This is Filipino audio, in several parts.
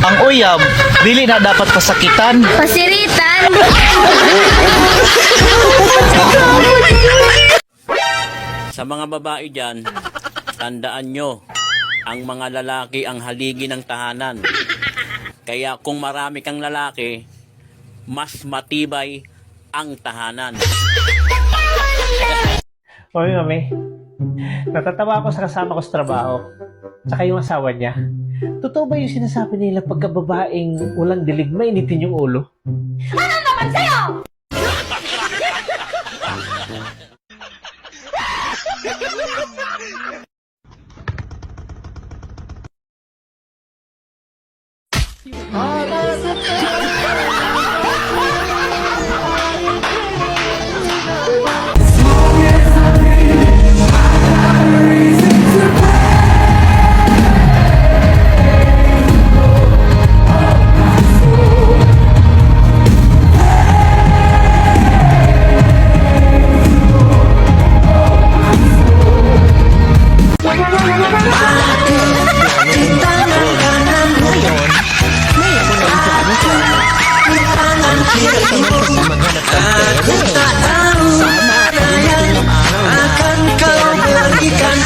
Ang uyab, dili na dapat pasakitan. Pasiritan. Sa mga babae dyan, tandaan nyo, ang mga lalaki ang haligi ng tahanan. Kaya kung marami kang lalaki, mas matibay ang tahanan. Oy, mami. Natatawa ako sa kasama ko sa trabaho. Tsaka yung asawa niya. Totoo ba yung sinasabi nila pagka babaeng walang dilig, mainitin yung ulo? Ano naman sa'yo?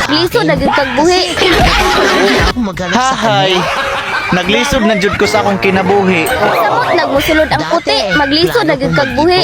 Liso na gyud pagbuhi. Hahay, naglisod na jud ko sa akong kinabuhi. Samot nagmusulod ang puti, magliso na gyud pagbuhi.